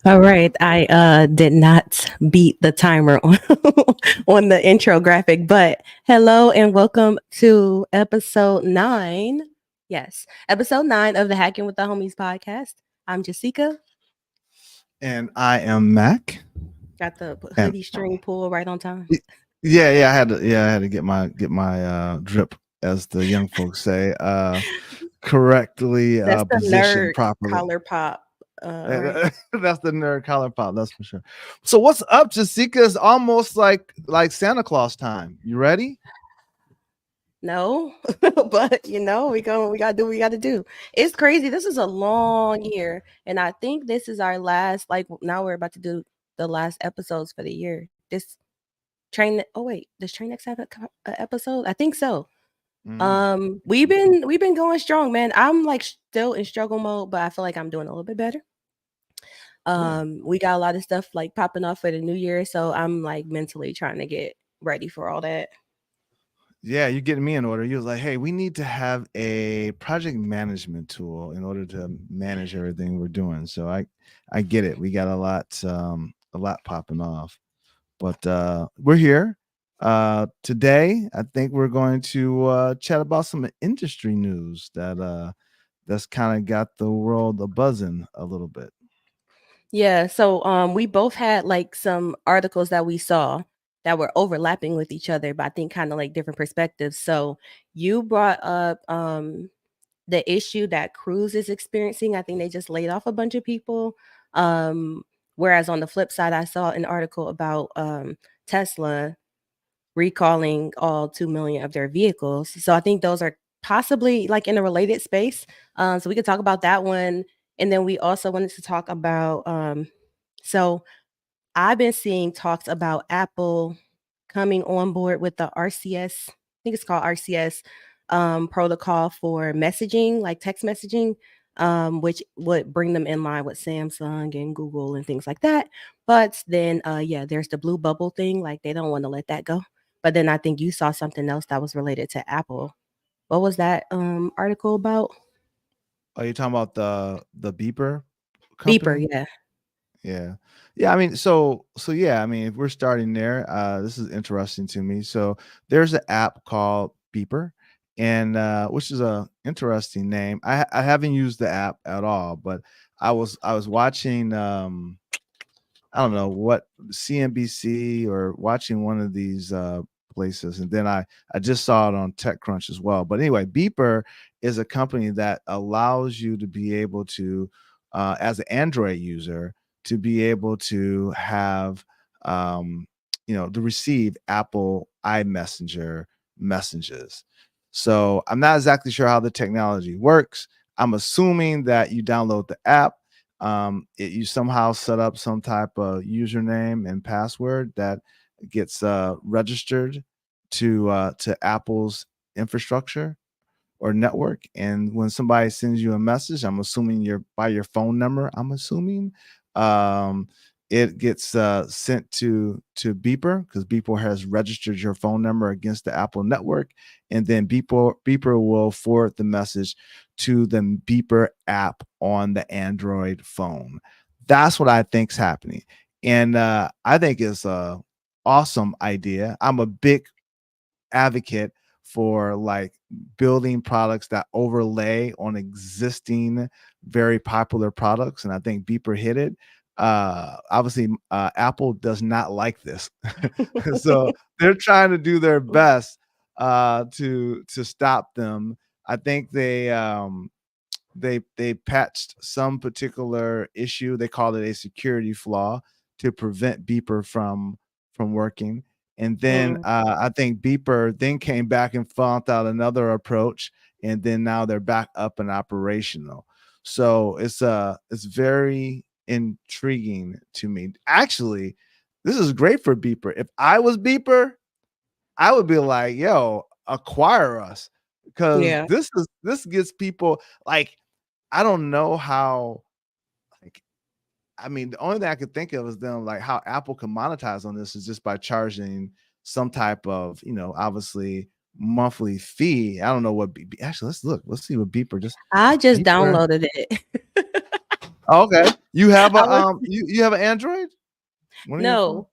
All right. I did not beat the timer on, on the intro graphic, but hello and welcome to episode 9. Yes, episode 9 of the Hacking with the Homies podcast. I'm Jessica. And I am Mac. Got the And hoodie string pull right on time. yeah, I had to get my drip, as the young folks say, correctly That's the positioned nerd properly. collar pop. Right. That's the nerd collar pop, that's for sure. So what's up, Jessica? It's almost like Santa Claus time. You ready? No, but we gotta do what we gotta do. It's crazy. This is a long year, and I think this is our last. Like now, we're about to do the last episodes for the year. This train. Oh wait, does Train X have a episode? I think so. We've been going strong, man. I'm like still in struggle mode, but I feel like I'm doing a little bit better. We got a lot of stuff like popping off for the new year, so I'm like mentally trying to get ready for all that. Yeah, you're getting me in order. You was like, hey, we need to have a project management tool in order to manage everything we're doing. So I get it. We got a lot popping off. But we're here. Today, I think we're going to chat about some industry news that's kind of got the world a buzzing a little bit. Yeah, so we both had like some articles that we saw that were overlapping with each other, but I think kind of like different perspectives. So you brought up the issue that Cruise is experiencing. I think they just laid off a bunch of people. Whereas on the flip side, I saw an article about Tesla recalling all 2 million of their vehicles. So I think those are possibly like in a related space. So we could talk about that one. And then we also wanted to talk about so I've been seeing talks about Apple coming on board with the RCS, I think it's called RCS protocol for messaging, like text messaging, which would bring them in line with Samsung and Google and things like that. But then, yeah, there's the blue bubble thing. Like they don't want to let that go. But then I think you saw something else that was related to Apple. What was that article about? Are you talking about the Beeper Beeper, company? yeah. Yeah. Yeah, I mean, so yeah, I mean, if we're starting there, this is interesting to me. So there's an app called Beeper, and which is a interesting name. I haven't used the app at all, but I was watching I don't know what, CNBC, or watching one of these places, and then I just saw it on TechCrunch as well. But anyway, Beeper is a company that allows you to be able to, as an Android user, to be able to have, to receive Apple iMessenger messages. So I'm not exactly sure how the technology works. I'm assuming that you download the app, you somehow set up some type of username and password that gets registered to Apple's infrastructure or network. And when somebody sends you a message, I'm assuming you're by your phone number. I'm assuming um, it gets sent to Beeper, because Beeper has registered your phone number against the Apple network, and then Beeper will forward the message to the Beeper app on the Android phone. That's what I think's happening, and I think it's a awesome idea. I'm a big advocate for like building products that overlay on existing very popular products, and I think Beeper hit it. obviously, Apple does not like this. So they're trying to do their best to stop them. I think they patched some particular issue. They called it a security flaw to prevent Beeper from working. And then Mm. I think Beeper then came back and found out another approach, and then now they're back up and operational. So it's very intriguing to me. Actually, this is great for Beeper. If I was Beeper, I would be like, "Yo, acquire us," because Yeah. this gets people like I don't know how like I mean, the only thing I could think of is them like how Apple can monetize on this is just by charging some type of, obviously monthly fee. I don't know what actually let's look. Let's see what Beeper just I just Beeper. downloaded it. Oh, okay. You have I a was you have an Android? One of your phone? no.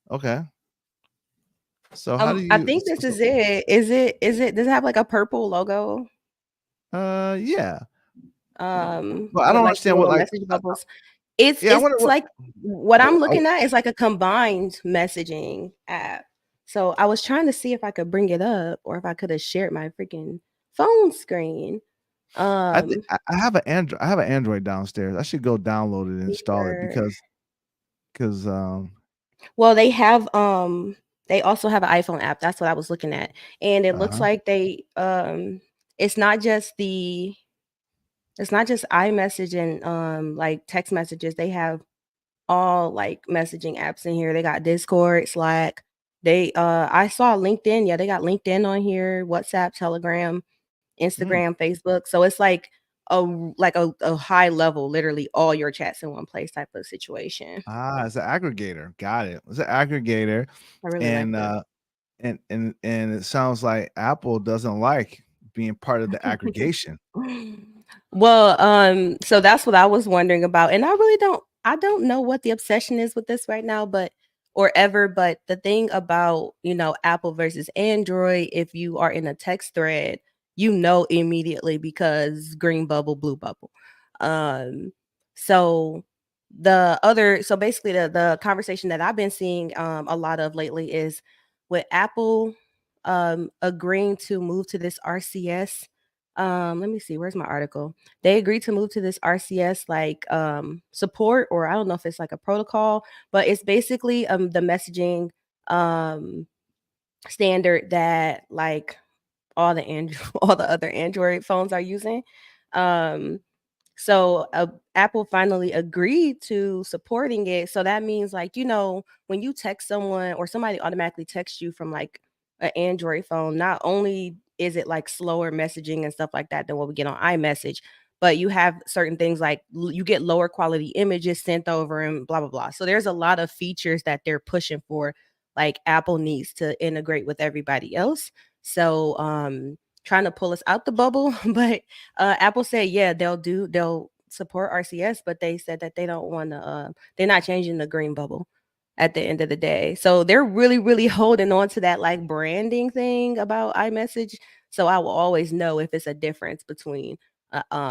Okay. So how do I you think this is it. Is it does it have like a purple logo? yeah. But I With don't like understand what little like message bubbles. It's yeah, I it's wonder what like what I'm oh, looking at is like a combined messaging app. So I was trying to see if I could bring it up or if I could have shared my freaking phone screen. I think Um, I have an Android. I have an Android downstairs. I should go download it and install it Beeper. because Well, they also have an iPhone app. That's what I was looking at. And it looks uh-huh. like it's not just the it's not just iMessage and like text messages. They have all like messaging apps in here. They got Discord, Slack. I saw LinkedIn. Yeah, they got LinkedIn on here, WhatsApp, Telegram, Mm. Instagram, Facebook. So it's like a high level, literally all your chats in one place type of situation. Ah, it's an aggregator. Got it. It's an aggregator, I really like and this. and it sounds like Apple doesn't like being part of the aggregation. Well, so that's what I was wondering about, and I don't know what the obsession is with this right now, but or ever, but the thing about, Apple versus Android, if you are in a text thread, you know immediately because green bubble, blue bubble. Um, so so basically the conversation that I've been seeing a lot of lately is with Apple agreeing to move to this RCS. Let me see, where's my article? They agreed to move to this RCS like support, or I don't know if it's like a protocol, but it's basically the messaging um standard that like all the Android all the other Android phones are using. Um so Apple finally agreed to supporting it. So that means like, when you text someone or somebody automatically texts you from like an Android phone, not only is it like slower messaging and stuff like that than what we get on iMessage, but you have certain things like you get lower quality images sent over and blah blah blah. So there's a lot of features that they're pushing for, like Apple needs to integrate with everybody else. So trying to pull us out the bubble, but Apple said, yeah, they'll support RCS, but they said that they don't want to. They're not changing the green bubble at the end of the day. So they're really, really holding on to that like branding thing about iMessage. So I will always know if it's a difference between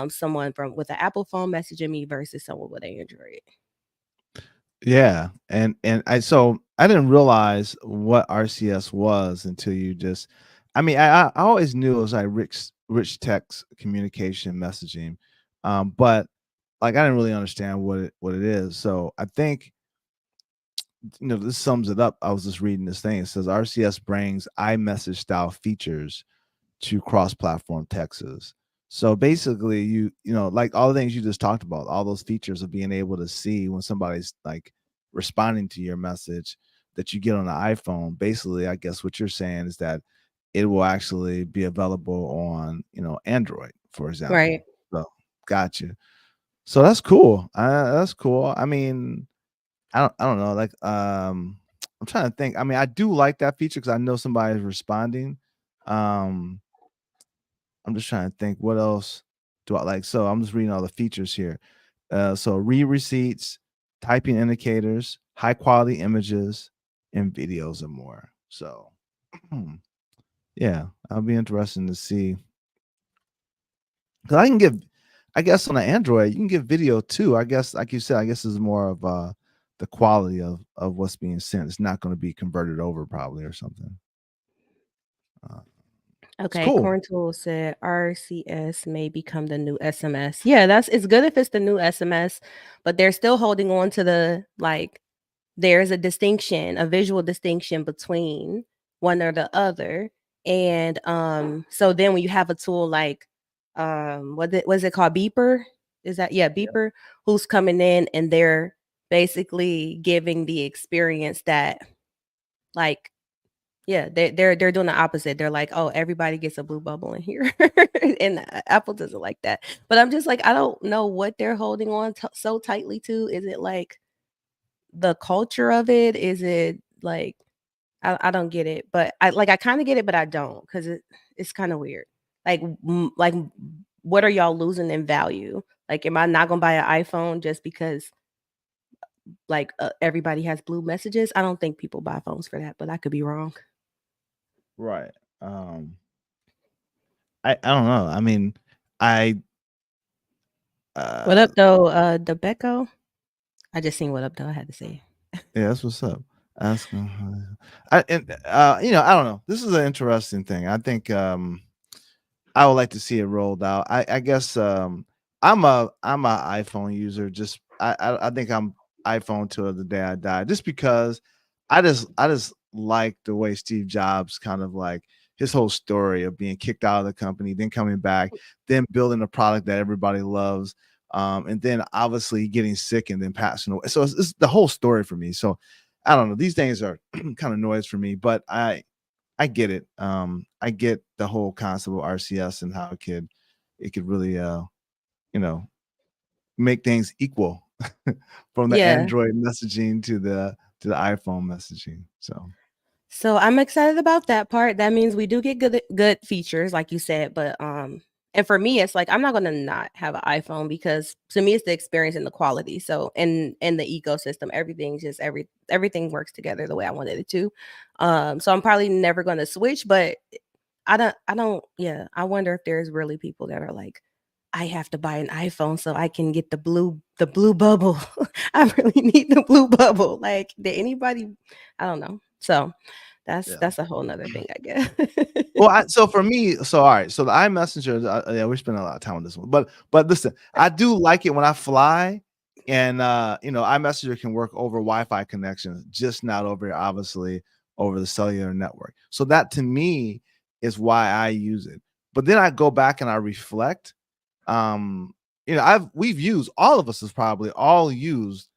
someone from with an Apple phone messaging me versus someone with Android. Yeah, and I didn't realize what RCS was until you just I mean, I always knew it was like rich text communication messaging, but like I didn't really understand what it is. So I think this sums it up. I was just reading this thing. It says RCS brings iMessage style features to cross-platform texts. So basically, like all the things you just talked about, all those features of being able to see when somebody's like responding to your message that you get on the iPhone. Basically, I guess what you're saying is that it will actually be available on, Android, for Right. example. So, gotcha. So that's cool. That's cool. I mean, I don't know. Like, I'm trying to think. I mean, I do like that feature because I know somebody is responding. Um, I'm just trying to think what else do I like. So I'm just reading all the features here. So read receipts, typing indicators, high quality images, and videos and more. So yeah, I'll be interested to see because I guess on an Android, you can get video too. I guess, like you said, I guess it's more of the quality of what's being sent. It's not going to be converted over probably or something. Uh, it's Okay, cool. Corn Tool said RCS may become the new SMS. Yeah, that's it's good if it's the new SMS, but they're still holding on to the like there's a distinction, a visual distinction between one or the other. And so then when you have a tool like was it called Beeper? Is that yeah, Yeah. Beeper, who's coming in and they're basically giving the experience that like yeah, they're doing the opposite. They're like, "Oh, everybody gets a blue bubble in here." And Apple doesn't like that. But I'm just like, I don't know what they're holding on so tightly to. Is it like the culture of it? Is it like I don't get it, but I kind of get it, but I don't because it's kind of weird. Like, what are y'all losing in value? Like, am I not gonna buy an iPhone just because like everybody has blue messages? I don't think people buy phones for that, but I could be wrong. Right. Um, I don't know. I mean, I What uh up though, Debecco? I just seen what up though. I had to say. yeah, that's what's up. Ask him. And I don't know. This is an interesting thing. I think I would like to see it rolled out. I guess I'm a iPhone user. Just I think I'm iPhone till the day I die. Just because I just like the way Steve Jobs kind of like his whole story of being kicked out of the company, then coming back, then building a product that everybody loves, and then obviously getting sick and then passing away. So it's the whole story for me. So I don't know. These things are kind of noise for me, but I get it. I get the whole concept of RCS and how it could really you know, make things equal from the Yeah. Android messaging to the iPhone messaging. So So I'm excited about that part. That means we do get good features, like you said. But and for me, it's like I'm not gonna not have an iPhone because to me, it's the experience and the quality. So and the ecosystem, everything works together the way I wanted it to. So I'm probably never gonna switch, but I don't yeah, I wonder if there's really people that are like, I have to buy an iPhone so I can get the blue bubble. I really need the blue bubble. Like, did anybody I don't know. So yeah. that's a whole nother thing, I guess. Well, so for me, so all right, so the iMessenger, yeah, we're spending a lot of time on this one, but listen, I do like it when I fly, and iMessenger can work over Wi-Fi connections, just not over obviously over the cellular network. So that to me is why I use it. But then I go back and I reflect. We've used all of us has probably all used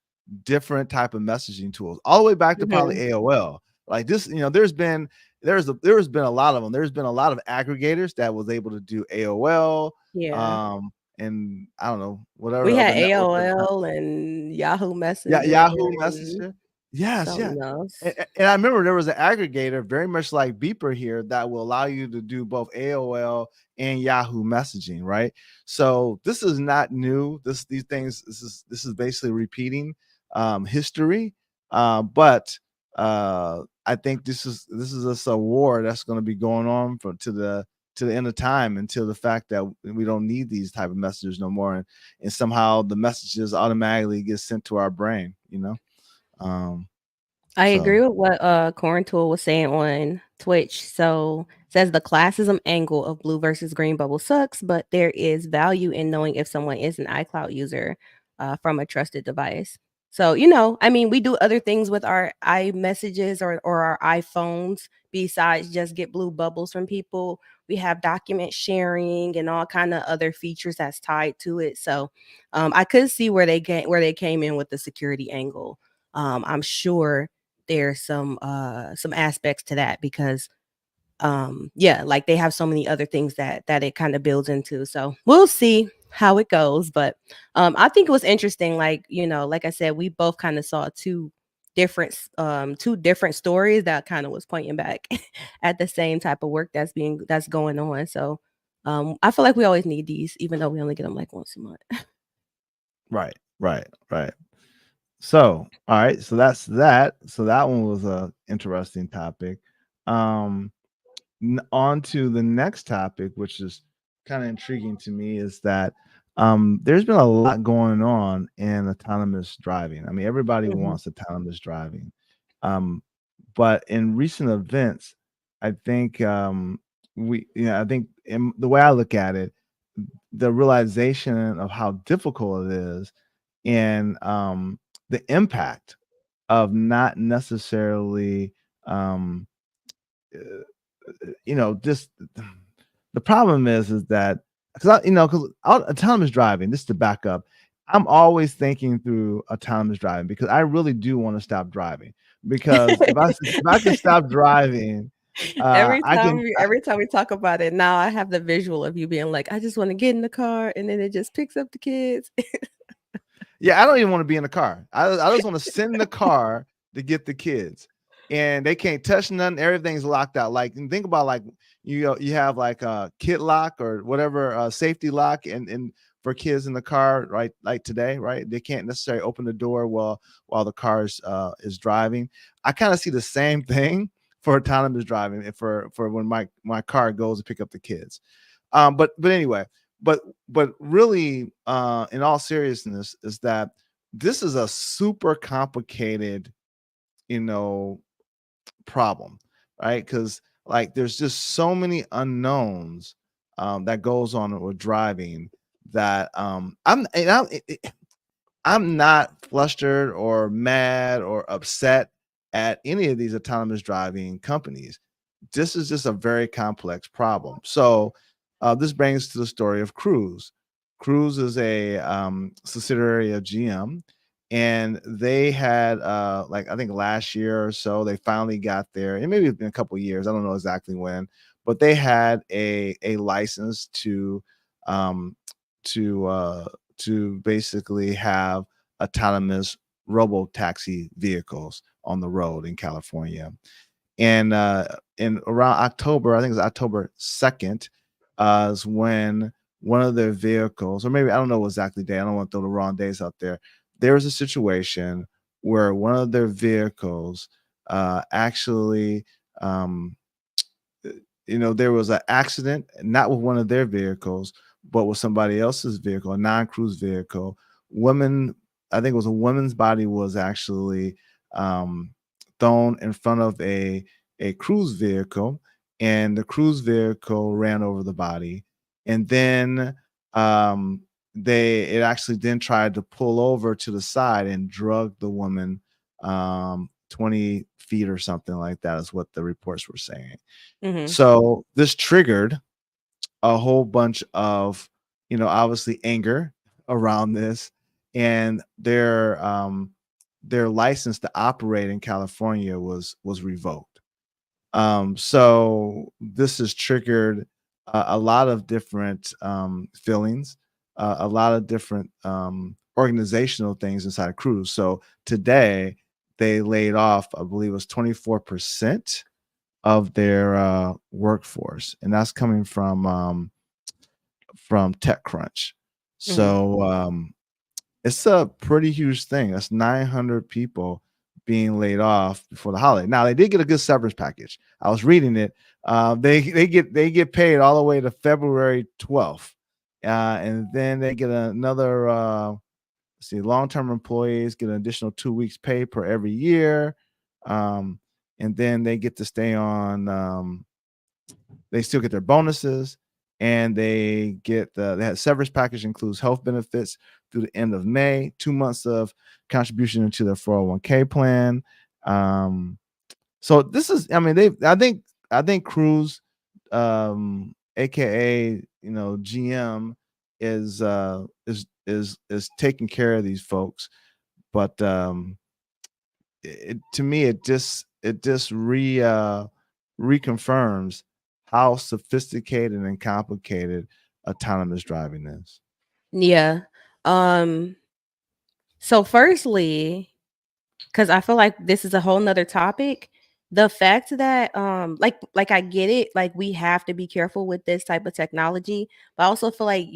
different type of messaging tools, all the way back to probably Mhm. AOL. Like this, there's been a lot of them. There's been a lot of aggregators that was able to do AOL, Yeah. um, and I don't know whatever We other had network at the time. AOL and Yahoo Yeah, Messenger Yahoo and Messenger. Yes, yeah. something else. And I remember there was an aggregator very much like Beeper here that will allow you to do both AOL and Yahoo messaging, right? So this is not new. These things this is basically repeating history. But I think this is just a war that's going to be going on to the end of time until the fact that we don't need these type of messages no more, and somehow the messages automatically get sent to our brain. Um, I so agree with what Corn Tool was saying on Twitch. So says the classism angle of blue versus green bubble sucks, but there is value in knowing if someone is an iCloud user from a trusted device. So, I mean, we do other things with our iMessages or our iPhones besides just get blue bubbles from people. We have document sharing and all kind of other features that's tied to it. So, I could see where they came in with the security angle. I'm sure there's some aspects to that because yeah, like they have so many other things that it kind of builds into. So we'll see how it goes. But I think it was interesting, like, like I said, we both kind of saw two different stories that kind of was pointing back at the same type of work that's going on. So I feel like we always need these, even though we only get them like once a month. right, right, right. So all right, so that's that. So that one was a interesting topic. Um, on to the next topic, which is kind of intriguing to me, is that There's been a lot going on in autonomous driving. I mean, everybody Mhm. wants autonomous driving. Um, but in recent events, I think I think the way I look at it, the realization of how difficult it is and the impact of not necessarily um, just the problem is that because autonomous driving, just to back up, I'm always thinking through autonomous driving because I really do want to stop driving. Because if I could stop driving, I can. Every time we talk about it, now I have the visual of you being like, "I just wanna get in the car," and then it just picks up the kids. Yeah, I don't even wanna be in the car. I just wanna sit in the car to get the kids, and they can't touch nothing, everything's locked out, like, and think about, like, you have, like, a kid lock or whatever, safety lock and for kids in the car, right, like today, right? They can't necessarily open the door while the car is driving. I kinda see the same thing for autonomous driving and for when my car goes to pick up the kids. But anyway, but really, in all seriousness, is that this is a super complicated, you know, problem, right? Because like there's just so many unknowns that goes on with driving that I'm not flustered or mad or upset at any of these autonomous driving companies. This is just a very complex problem. So this brings to the story of Cruise. Cruise is a subsidiary of GM, and they had like I think last year or so they finally got there, and maybe it's been a couple of years. I don't know exactly when, but they had a license um, to uh, to basically have autonomous robo taxi vehicles on the road in California. And in around October, I think it's October 2nd, is when one of their vehicles, or maybe I don't know exactly day, I don't want to throw the wrong days out there. There was a situation where one of their vehicles actually um, there was an accident, not with one of their vehicles, but with somebody else's vehicle, a non-cruise vehicle. Woman, I think it was a woman's body was actually um, thrown in front of a cruise vehicle, and the cruise vehicle ran over the body, and then um, it actually then tried to pull over to the side and drug the woman 20 feet or something like that is what the reports were saying. Mhm. So this triggered a whole bunch of, obviously anger around this, and their license to operate in California was revoked. So this has triggered a lot of different feelings, a lot of different organizational things inside of Cruise. So today they laid off, I believe it was 24% of their workforce, and that's coming from TechCrunch. Mhm. So it's a pretty huge thing. That's 900 people being laid off before the holiday. Now they did get a good severance package. I was reading it. They get paid all the way to February 12th, and then they get another. See, long-term employees get an additional 2 weeks pay per every year, um, and then they get to stay on. They still get their bonuses, and they had severance package includes health benefits through the end of May, 2 months of contribution into their 401k plan. Um, so this is, I mean, I think Cruise, aka GM, is taking care of these folks, but to me it just reconfirms how sophisticated and complicated autonomous driving is. Yeah. Um, so firstly, because I feel like this is a whole nother topic. The fact that like I get it, like we have to be careful with this type of technology, but I also feel like,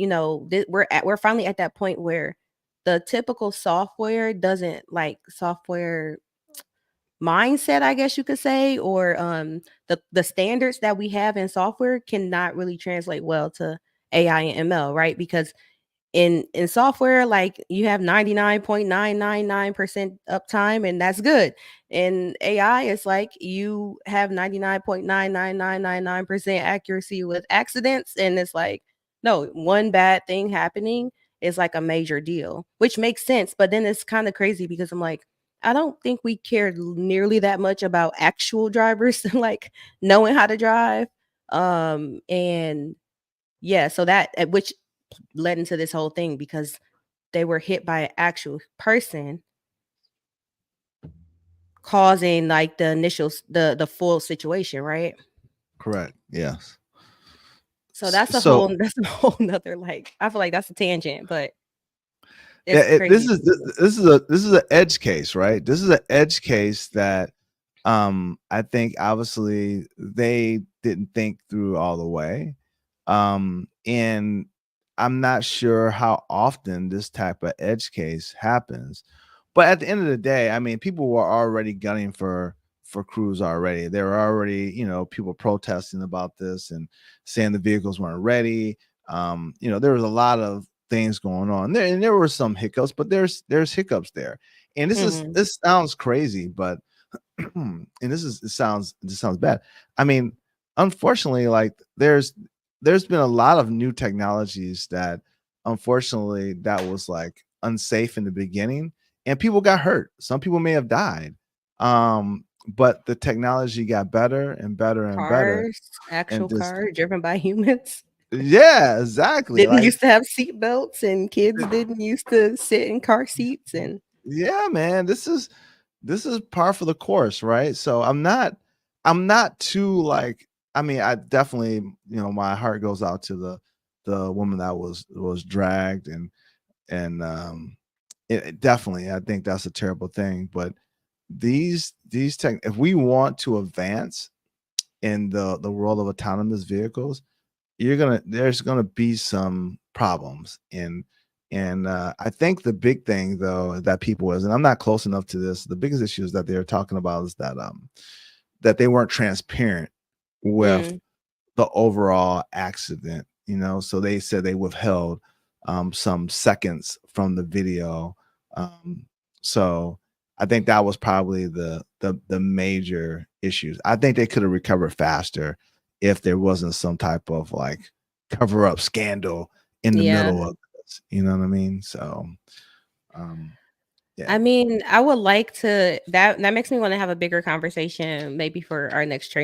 we're finally at that point where the typical software doesn't like software mindset, I guess you could say, or the standards that we have in software cannot really translate well to AI and ML, right? Because in software, like you have 99.999% uptime, and that's good. In AI, it's like you have 99.99999% accuracy with accidents, and it's like, no, one bad thing happening is like a major deal, which makes sense. But then it's kind of crazy because I'm like, I don't think we cared nearly that much about actual drivers like knowing how to drive. And yeah, so that which led into this whole thing because they were hit by an actual person causing like the initial the full situation, right? Correct. Yes. So that's a whole So that's a whole nother like I feel like that's a tangent, but yeah, it's crazy. this is an edge case, right? This is an edge case that I think obviously they didn't think through all the way. And I'm not sure how often this type of edge case happens. But at the end of the day, I mean, people were already gunning for Cruise already. There were already, people protesting about this and saying the vehicles weren't ready. There was a lot of things going on there, and there were some hiccups, but there's hiccups there. And Mhm. this sounds crazy, but and this sounds bad. I mean, unfortunately, like there's been a lot of new technologies that unfortunately that was like unsafe in the beginning and people got hurt. Some people may have died. But the technology got better and better and better. Cars, And actual this cars driven by humans yeah, exactly. didn't Like used to have seat belts and kids didn't used to sit in car seats and yeah, man, this is par for the course, right? So I'm not too like I mean, I definitely, my heart goes out to the woman that was dragged and it definitely I think that's a terrible thing, but these tech if we want to advance in the world of autonomous vehicles, there's gonna be some problems and I think the big thing though that people is and I'm not close enough to this, the biggest issues that they're talking about is that they weren't transparent with mm, the overall accident, so they said they withheld some seconds from the video. So I think that was probably the major issues. I think they could have recovered faster if there wasn't some type of like cover up scandal in the yeah. middle of this. You know what I mean? So um yeah. I mean, I would like to that makes me want to have a bigger conversation maybe for our next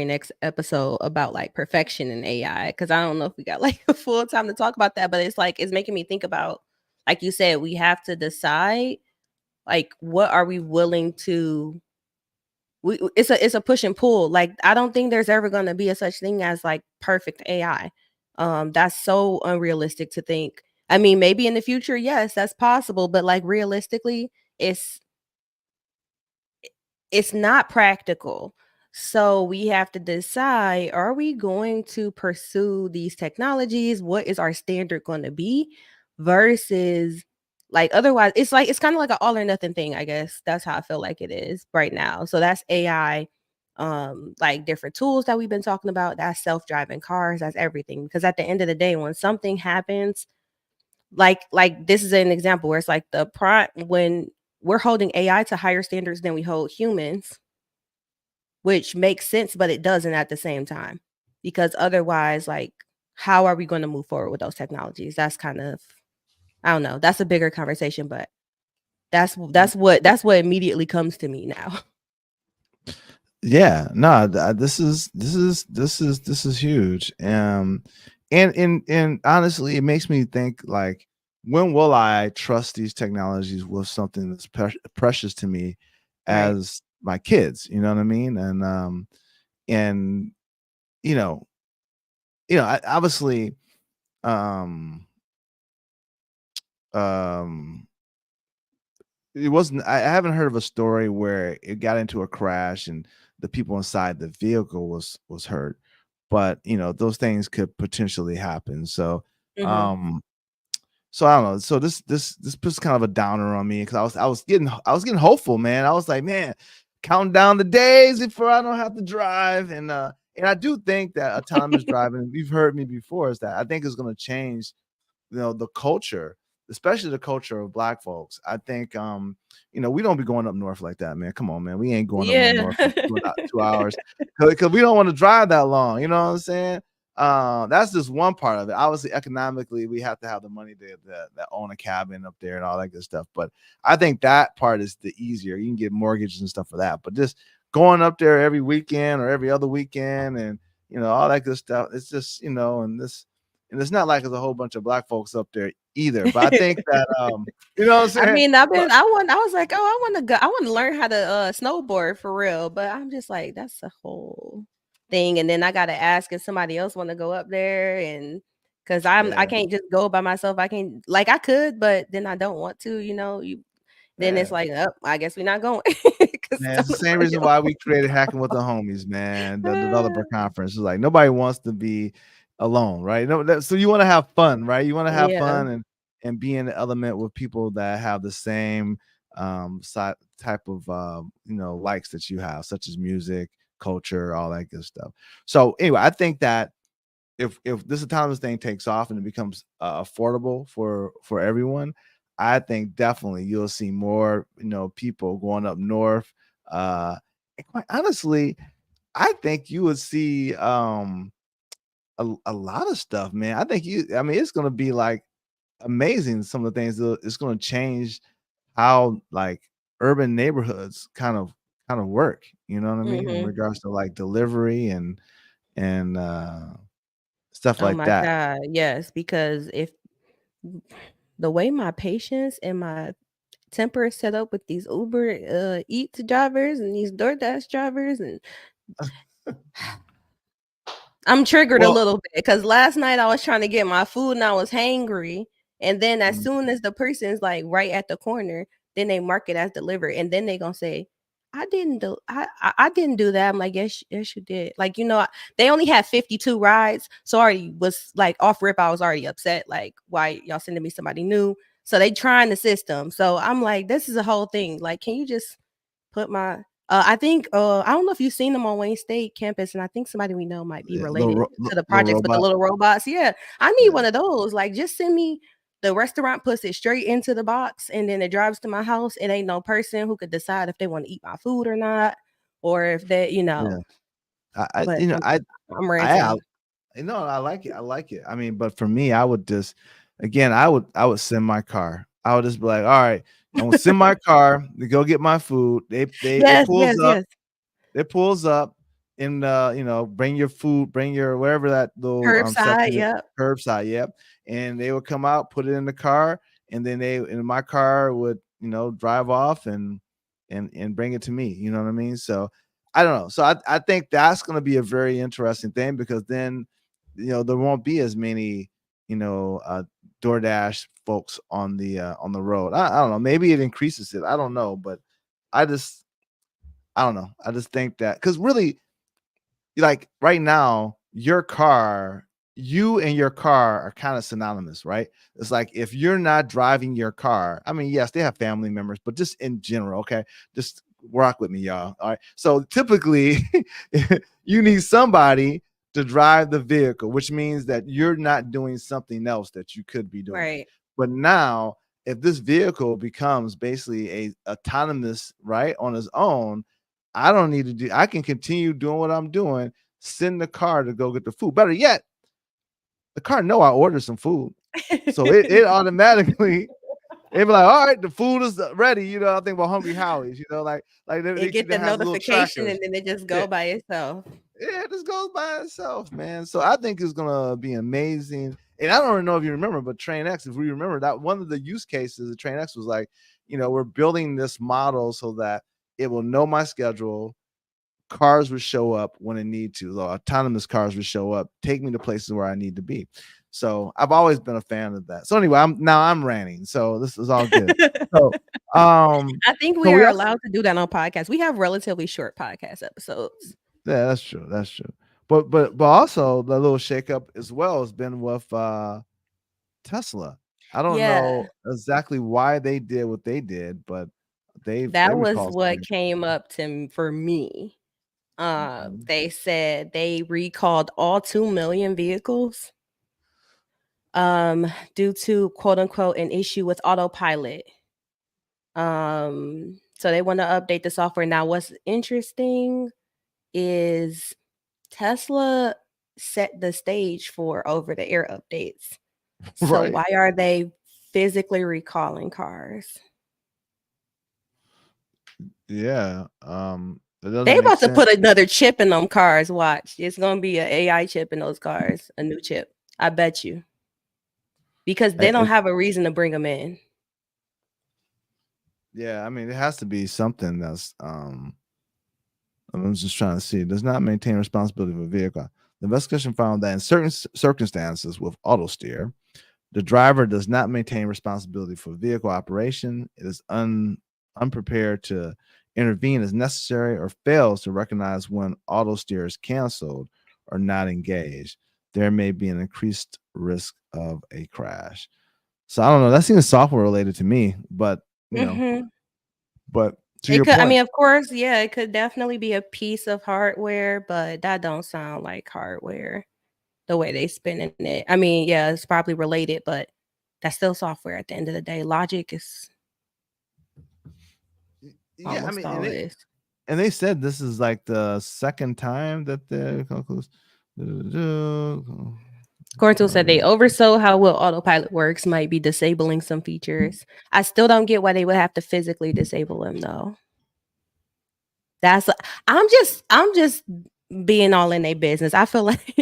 episode about like perfection in AI because I don't know if we got like a full time to talk about that, but it's like it's making me think about like you said, we have to decide like what are we willing to it's a push and pull. Like I don't think there's ever going to be a such thing as like perfect AI. That's so unrealistic to think. I mean, maybe in the future, yes, that's possible, but like realistically, it's it's not practical. So we have to decide, are we going to pursue these technologies? What is our standard going to be versus like otherwise it's kind of like an all or nothing thing, I guess. That's how I feel like it is right now. So that's AI, like different tools that we've been talking about, that's self-driving cars, that's everything. Because at the end of the day, when something happens, like this is an example where it's like the prime when we're holding AI to higher standards than we hold humans, which makes sense, but it doesn't at the same time. Because otherwise, like, how are we going to move forward with those technologies? That's kind of I don't know. That's a bigger conversation, but that's what immediately comes to me now. Yeah, no, this is huge. And honestly, it makes me think like, when will I trust these technologies with something that's precious to me Right. as my kids? You know what I mean? And you know, obviously, um, um, it wasn't. I haven't heard of a story where it got into a crash and the people inside the vehicle was hurt, but those things could potentially happen. So, Mhm. um, so I don't know. So this puts kind of a downer on me because I was getting hopeful, man. I was like, man, counting down the days before I don't have to drive, and I do think that autonomous driving. You've heard me before. Is that I think is going to change, the culture especially the culture of Black folks. I think we don't be going up north like that, man. Come on, man. We ain't going up no Yeah. north for 2 hours because we don't want to drive that long. You know what I'm saying? That's just one part of it. Obviously, economically, we have to have the money to own a cabin up there and all that good stuff. But I think that part is the easier. You can get mortgages and stuff for that. But just going up there every weekend or every other weekend and all that good stuff. It's just and it's not like there's a whole bunch of Black folks up there either. But I think that you know what I'm I saying? mean, I was like, "Oh, I wanna go I wanna learn how to, snowboard for real," but I'm just like, "That's a whole thing," and then I gotta ask if somebody else wanna go up there and because I Yeah, can't just go by myself, I can't like, I could, but then I don't want to, then it's yeah. like, "Oh, I guess we're not going," 'cause Man, it's don't the same nobody reason why we created Hacking with the Homies, man. The developer else conference is like nobody wants to be alone, right? No, so you want to have fun, right? You want to have Yeah, fun and be in the element with people that have the same type of likes that you have, such as music, culture, all that good stuff. So anyway, I think that if this autonomous thing takes off and it becomes affordable for everyone, I think definitely you'll see more people going up north. And quite honestly, I think you would see a lot of stuff, man. I mean, it's gonna be like amazing. Some of the things it's gonna change how like urban neighborhoods kind of work. You know what I mean? In mhm. regards to like delivery and stuff Oh like my that. god, yes, because if the way my patience and my temper is set up with these Uber, Eats drivers and these DoorDash drivers, and I'm triggered a Well, little bit because last night I was trying to get my food and I was hangry, and then as mm, soon as the person's, like, right at the corner, then they mark it as delivered, and then they gonna say, I didn't do that." I'm like, "Yes, yes, you did." Like, they only had 52 rides, so I already was, like, off rip, I was already upset, like, "Why y'all sending me somebody new?" So they trying the system. So I'm like, "This is a whole thing, like, can you just put my" I think, I don't know if you've seen them on Wayne State campus, and I think somebody we know might be yeah, related to the little projects, but the robot. little robots, yeah, I need Yeah. one of those, like, just send me the restaurant puts it straight into the box, and then it drives to my house. It ain't no person who could decide if they wanna eat my food or not, or if they Yeah. I but you know, I'm I ranting. no, I like it. I like it. I mean, but for me, I would just again, I would send my car. I would just be like, all right, I'm gonna send my car to go get my food. It Yes, pulls yes, up. yes. It pulls up and bring your food, bring your whatever that little Curbside, section is, yep. curbside, yep. And they would come out, put it in the car, and then my car would, drive off and bring it to me. You know what I mean? So I don't know. So I think that's gonna be a very interesting thing because then there won't be as many, you know, uh DoorDash folks on the road. I don't know. Maybe it increases it. I don't know, but I just I don't know. I just think that because really, like right now, you and your car are kind of synonymous, right? It's like if you're not driving your car, I mean, yes, they have family members, but just in general, okay, just rock with me, y'all. All right. So typically, you need somebody to drive the vehicle, which means that you're not doing something else that you could be doing. Right. But now, if this vehicle becomes basically a autonomous, right, on its own, I don't need to do I can continue doing what I'm doing, send the car to go get the food. Better yet, the car know I ordered some food. So it automatically it be like, all right, the food is ready. I think about Hungry Howie's, like It get they the have the little notification, trackers. and then it just Yeah, go by itself. yeah, it just goes by itself, man. So I think it's gonna be amazing. And I don't even know if you remember, but Train X, if we remember that one of the use cases of Train X was like, we're building this model so that it will know my schedule, cars would show up when it need to. The autonomous cars would show up, take me to places where I need to be. So I've always been a fan of that. So anyway, I'm ranting. So this is all good. So I think so we we are also allowed to do that on podcasts. We have relatively short podcast episodes. yeah, that's true. That's true. But also the little shakeup as well has been with Tesla. I don't Yeah, know exactly why they did what they did, but they that was recalled what something. came up to for me. Mhm. They said they recalled all 2 million vehicles. due to quote unquote an issue with autopilot. So they want to update the software. Now, what's interesting is Tesla set the stage for over the air updates. So Right. why are they physically recalling cars? Yeah. That They doesn't make about to sense. put another chip in them cars. Watch. It's gonna be an AI chip in those cars, a new chip. I bet you. Because they don't And, have a reason to bring them in. yeah, I mean, it has to be something that's I'm just trying to see. It does not maintain responsibility for a vehicle. The investigation found that in certain circumstances with auto steer, the driver does not maintain responsibility for vehicle operation. It is unprepared to intervene as necessary or fails to recognize when auto steer is canceled or not engaged. There may be an increased risk of a crash. So I don't know. That seems software related to me, but you know, Mhm. but to It your could I point, mean, of course, yeah, it could definitely be a piece of hardware, but that don't sound like hardware the way they spinning it. I mean, yeah, it's probably related, but that's still software at the end of the day. Logic is yeah, I almost mean, always. and they said this is like the second time that the Corntool said they oversold how well autopilot works, might be disabling some features. I still don't get why they would have to physically disable them though. That's I'm just being all in their business. I feel like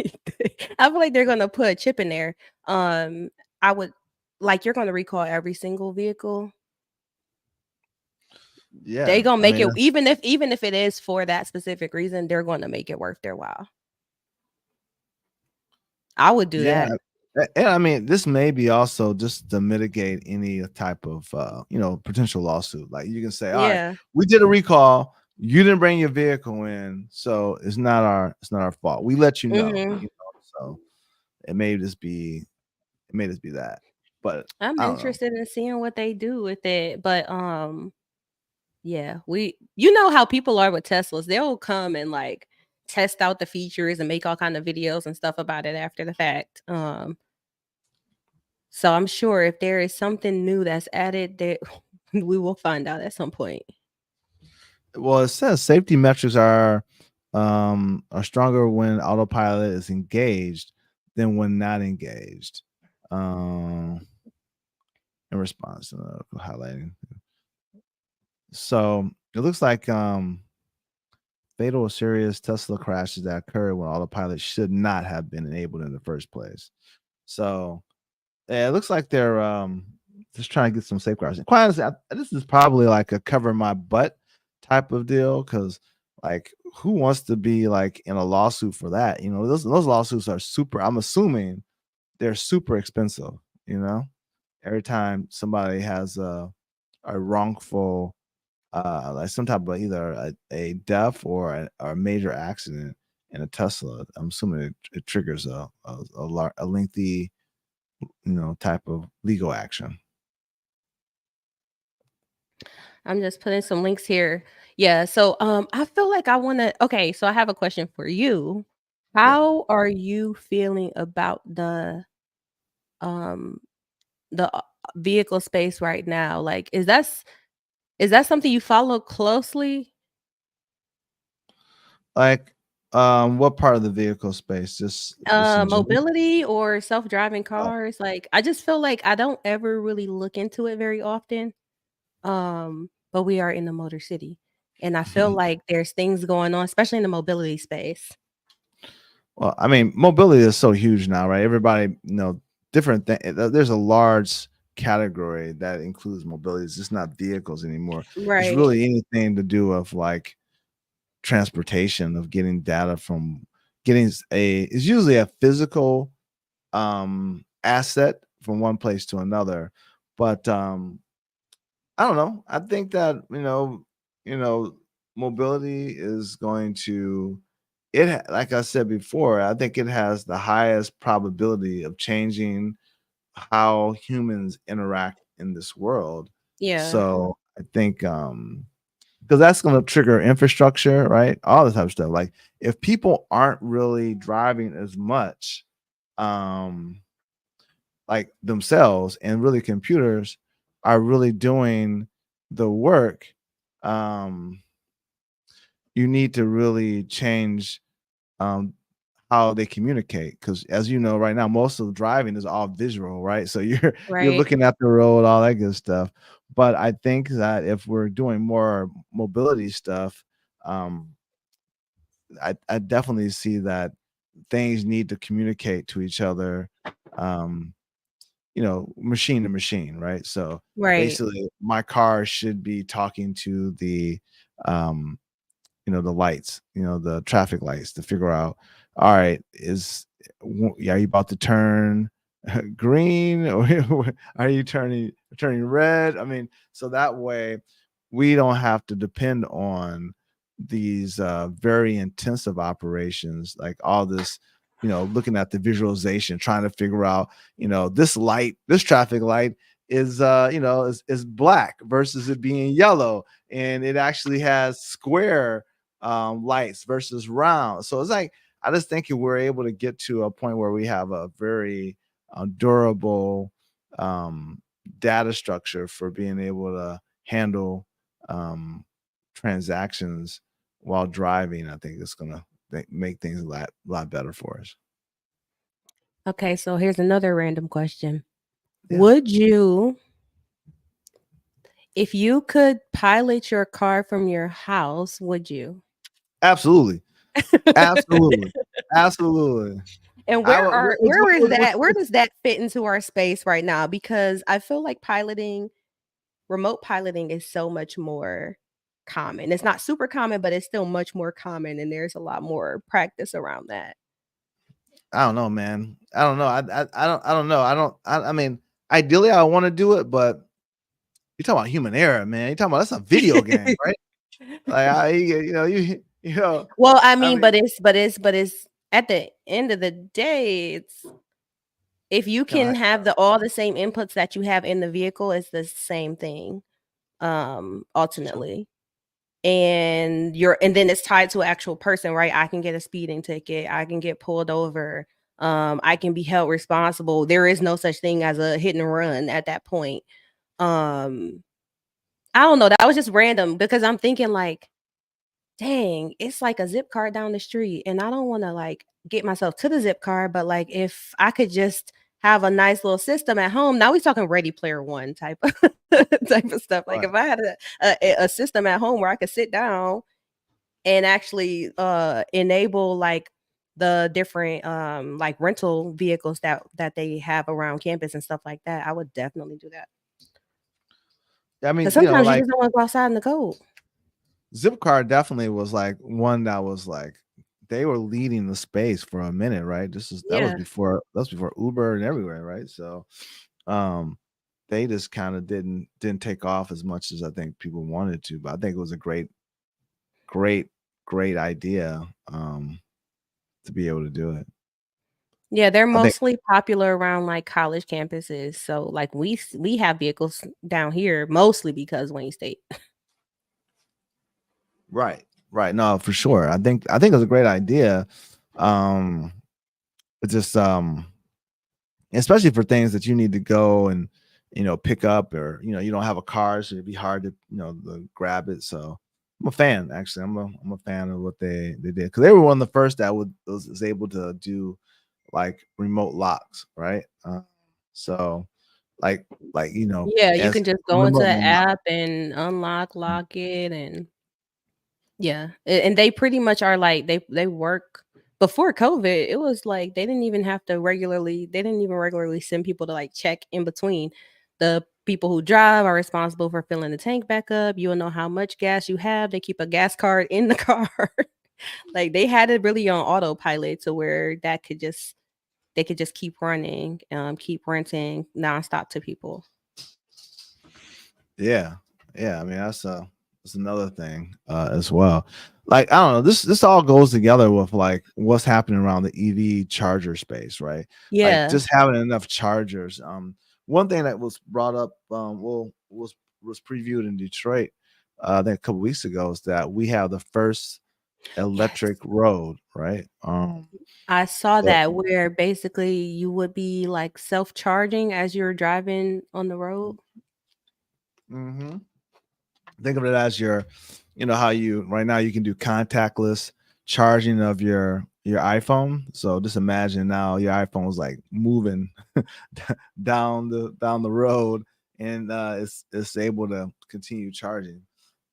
I feel like they're gonna put a chip in there. I would like you're gonna recall every single vehicle. They yeah, gonna I make mean, it even if it is for that specific reason, they're gonna make it worth their while. I would do yeah, that. and I mean, this may be also just to mitigate any type of potential lawsuit. Like you can say, all right, Yeah. we did a recall, you didn't bring your vehicle in, so it's not our fault. We let you know, Mhm. so it may just be that. But I'm I don't know. interested in seeing what they do with it, but yeah, you know how people are with Teslas. They'll come and like test out the features and make all kind of videos and stuff about it after the fact. So I'm sure if there is something new that's added that we will find out at some point. Well, it says safety metrics are stronger when autopilot is engaged than when not engaged. Um, in response to highlighting. So it looks like fatal or serious Tesla crashes that occurred when autopilot should not have been enabled in the first place. So yeah, it looks like they're just trying to get some safeguards. And quite honestly, this is probably like a cover my butt type of deal because like who wants to be like in a lawsuit for that? Those lawsuits are super. I'm assuming they're super expensive. You know, every time somebody has a wrongful like some type of either a death or a major accident in a Tesla, I'm assuming it triggers a lengthy type of legal action. I'm just putting some links here. Yeah, so I feel like I want to okay, so I have a question for you. Yeah. How are you feeling about um the vehicle space right now? Like is that something you follow closely? Like, what part of the vehicle space? Just in general? Mobility or self-driving Oh, cars? Like I just feel like I don't ever really look into it very often. But we are in the motor city and I feel like there's things going on, especially in the mobility space. well, I mean, mobility is so huge now, right? Everybody, different thing. There's a large category that includes mobility. It's just not vehicles anymore. It's Right. really anything to do with like transportation, of getting data from getting it's usually a physical asset from one place to another. But I don't know. I think that you know, mobility is going to like I said before, I think it has the highest probability of changing how humans interact in this world. Yeah. So I think because that's going to trigger infrastructure, right? All this type of stuff. Like if people aren't really driving as much, um like themselves, and really computers are really doing the work. um you need to really change um how they communicate, because as you know, right now most of the driving is all visual, right? So you're Right. looking at the road, all that good stuff. But I think that if we're doing more mobility stuff, um I definitely see that things need to communicate to each other, um machine to machine, right? So Right. basically my car should be talking to um the lights, the traffic lights, to figure out, all right, are you about to turn green, or are you turning red? I mean, so that way we don't have to depend on these very intensive operations, like all this, looking at the visualization, trying to figure out, this traffic light is black versus it being yellow, and it actually has square lights versus round. So it's like, I just think if we're able to get to a point where we have a very durable um, data structure for being able to handle um, transactions while driving, I think it's gonna make things a lot better for us. Okay, so here's another random question. Yeah, Would you, if you could pilot your car from your house, would you? absolutely, absolutely, absolutely. And I would. where does that fit into our space right now? Because I feel like remote piloting is so much more common. It's not super common, but it's still much more common, and there's a lot more practice around that. I don't know, man. I don't know. I don't know. I mean, ideally, I want to do it, but you're talking about human error, man. You're talking about, that's a video game, right? Like, Well, I I mean, mean, but it's at the end of the day, it's if you I, can have all the same inputs that you have in the vehicle, it's the same thing, ultimately. And then it's tied to an actual person, right? I can get a speeding ticket, I can get pulled over, I can be held responsible. There is no such thing as a hit and run at that point. Um, I don't know, that was just random because I'm thinking like, dang, it's like a zip card down the street, and I don't wanna, like, get myself to the zip card, but, like, if I could just have a nice little system at home. Now we talking Ready Player One type of type of stuff. Like, right. if I had a system at home where I could sit down and actually, enable, like, the different, like, rental vehicles that they have around campus and stuff like that, I would definitely do that. I Because mean, sometimes you like just don't wanna go outside in the cold. Zipcar definitely was like one that was like, they were leading the space for a minute, right? Yeah. That was before Uber and everywhere, right? So, um, they just kind of didn't take off as much as I think people wanted to, but I think it was a great, great idea, to be able to do it. Yeah, they're I think mostly popular around, like, college campuses, so, like, we have vehicles down here mostly because Wayne State. right, right. No, for sure. I think it was a great idea. Um, it's just especially for things that you need to go and pick up, or you don't have a car, so it'd be hard to grab it. So I'm a fan, actually. I'm a fan of what they did, because they were one of the first that was able to do like remote locks, right? So like Yeah, you as can just go into remote the unlock. app and lock it, and yeah, and they pretty much are like they work before COVID, it was like they didn't even regularly send people to, like, check in between. The people who drive are responsible for filling the tank back up, you'll know how much gas you have, they keep a gas card in the car. Like, they had it really on autopilot to where they could just keep running, keep renting nonstop to people. Yeah, yeah. I mean, that's another thing as well. Like, I don't know, this all goes together with like what's happening around the EV charger space, right? Like Yeah. just having enough chargers. One thing that was brought up, was previewed in Detroit, I think a couple weeks ago, is that we have the first Yes. electric road, right? I saw So that where basically you would be like self-charging as you're driving on the road. mhm. Think of it as your, how you right now you can do contactless charging of your iPhone. So just imagine now your iPhone is like moving down the road, and it's able to continue charging.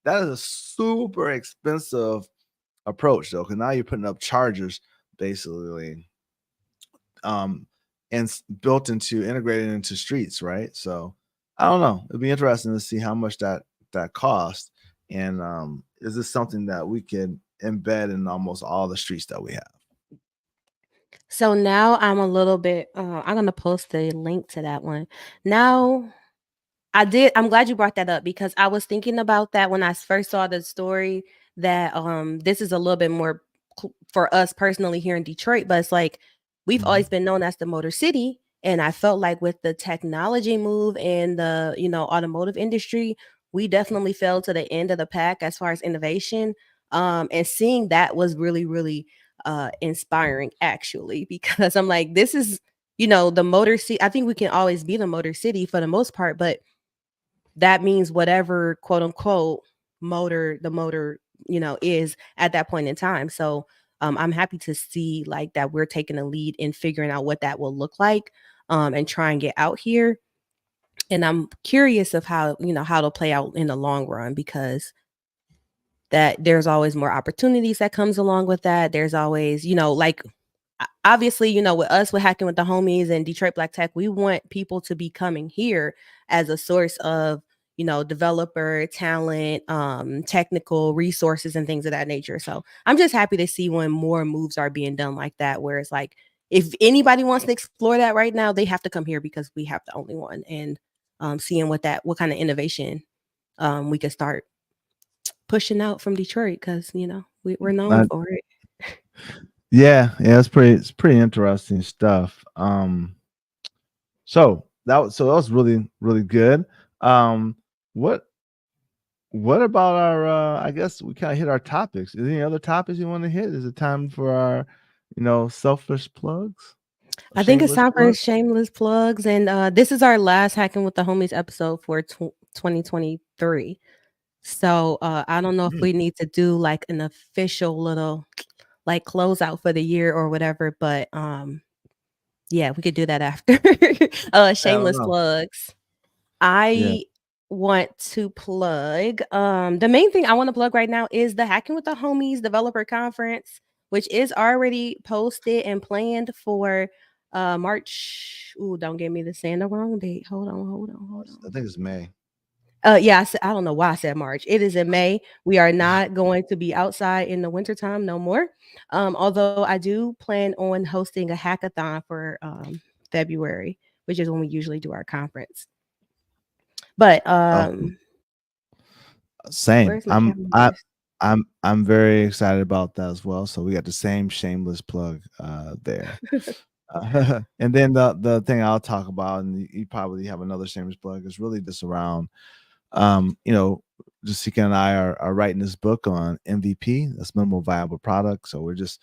That is a super expensive approach though, because now you're putting up chargers basically, um, and built into integrated into streets, right? So I don't know. It'd be interesting to see how much that cost, and is this something that we can embed in almost all the streets that we have? So now I'm a little bit I'm gonna post a link to that one. Now I'm glad you brought that up because I was thinking about that when I first saw the story that this is a little bit more for us personally here in Detroit, but it's like we've Mhm. always been known as the Motor City, and I felt like with the technology move and the, automotive industry, we definitely fell to the end of the pack as far as innovation. And seeing that was really really inspiring actually because I'm like this is, the Motor City. I think we can always be the Motor City for the most part, but that means whatever quote unquote motor, is at that point in time. So I'm happy to see like that we're taking a lead in figuring out what that will look like and try and get out here. And I'm curious of how to play out in the long run because that there's always more opportunities that comes along with that. There's always, like obviously, with us, with hacking with the homies and Detroit Black Tech, we want people to be coming here as a source of, developer talent, technical resources and things of that nature. So I'm just happy to see when more moves are being done like that, where it's like, if anybody wants to explore that right now, they have to come here because we have the only one. And seeing what kind of innovation we could start pushing out from Detroit because, we're known I, for it. yeah, it's pretty interesting stuff. So that was really really good. What what about our? I guess we kind of hit our topics. Is there any other topics you want to hit? Is it time for our, selfish plugs, I think it's shameless time for plug? shameless plugs, and this is our last Hacking with the Homies episode for 2023. So I don't know if Mm, we need to do like an official little like closeout for the year or whatever, but yeah, we could do that after. I don't Shameless know. plugs. Yeah. I want to plug the main thing I want to plug right now is the Hacking with the Homies developer conference, which is already posted and planned for March. Ooh, don't get me to saying the wrong date. Hold I on. think it's May. Yeah, I don't know why I said March. It is in May. We are not going to be outside in the wintertime no more. Although I do plan on hosting a hackathon for February, which is when we usually do our conference. But Oh, same. where's my calendar? I'm very excited about that as well. So we got the same shameless plug there. And then the thing I'll talk about, and you probably have another shameless plug, is really just around, um, you know, Jessica and I are writing this book on MVP, that's minimal viable product. So we're just,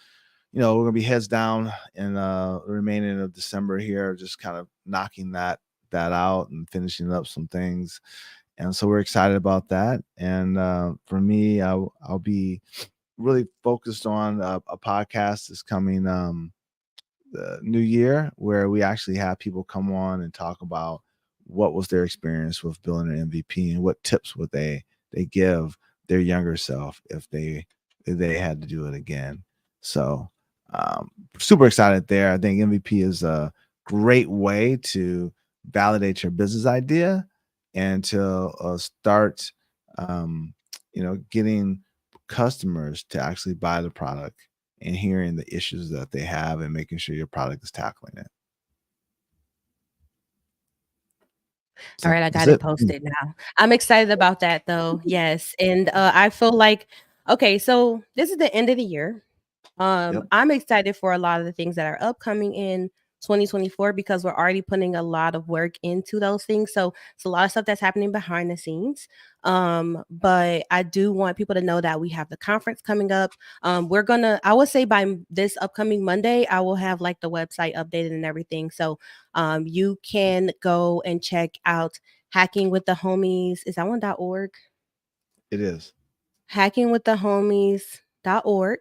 we're gonna be heads down in the remaining of December here, just kind of knocking that out and finishing up some things. And so we're excited about that. And for me, I'll be really focused on a podcast that's coming the new year, where we actually have people come on and talk about what was their experience with building an MVP and what tips would they give their younger self if they had to do it again. So super excited there. I think MVP is a great way to validate your business idea and to start getting customers to actually buy the product and hearing the issues that they have and making sure your product is tackling it. All So right, I that's got it it. Mm. posted now. I'm excited about that though. Yes. And I feel like okay, so this is the end of the year. Yep. I'm excited for a lot of the things that are upcoming in 2024 because we're already putting a lot of work into those things. So it's a lot of stuff that's happening behind the scenes. But I do want people to know that we have the conference coming up. I would say by this upcoming Monday, I will have like the website updated and everything. So you can go and check out Hacking with the Homies. Is that one.org? It is. Hackingwiththehomies.org.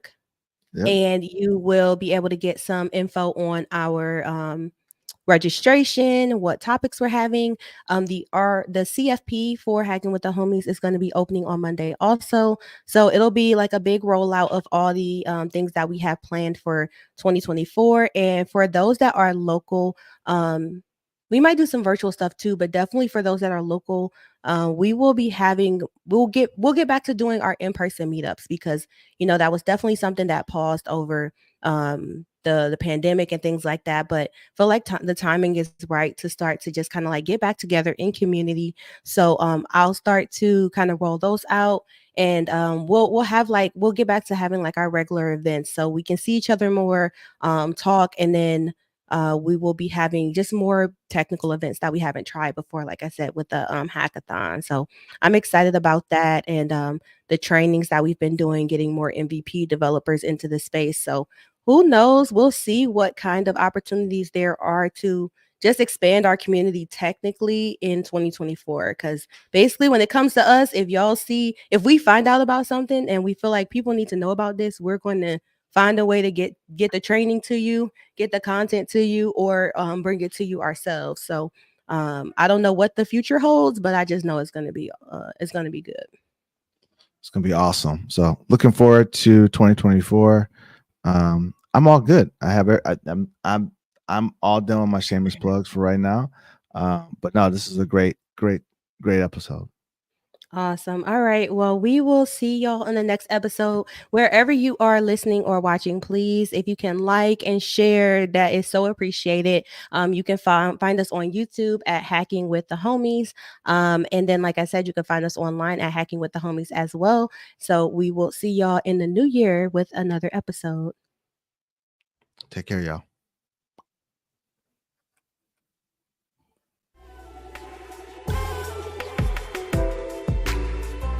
Yep. And you will be able to get some info on our registration, what topics we're having. The CFP for Hacking with the Homies is going to be opening on Monday also. So it'll be like a big rollout of all the things that we have planned for 2024. And for those that are local, we might do some virtual stuff too, but definitely for those that are local, we will be having we'll get back to doing our in-person meetups because that was definitely something that paused over the pandemic and things like that. But feel like the timing is right to start to just kind of like get back together in community. So I'll start to kind of roll those out, and we'll get back to having like our regular events so we can see each other more, talk, and then we will be having just more technical events that we haven't tried before, like I said, with the hackathon. So I'm excited about that, and the trainings that we've been doing, getting more MVP developers into the space. So who knows? We'll see what kind of opportunities there are to just expand our community technically in 2024. Because basically, when it comes to us, if we find out about something and we feel like people need to know about this, we're going to find a way to get the training to you, get the content to you, or bring it to you ourselves. So I don't know what the future holds, but I just know it's going to be good. It's gonna be awesome. So looking forward to 2024. I'm all good. I'm all done with my shameless plugs for right now. But no, this is a great episode. Awesome. All right. Well, we will see y'all in the next episode. Wherever you are listening or watching, please, if you can like and share, that is so appreciated. You can find us on YouTube at Hacking with the Homies. And then, like I said, you can find us online at Hacking with the Homies as well. So we will see y'all in the new year with another episode. Take care, y'all.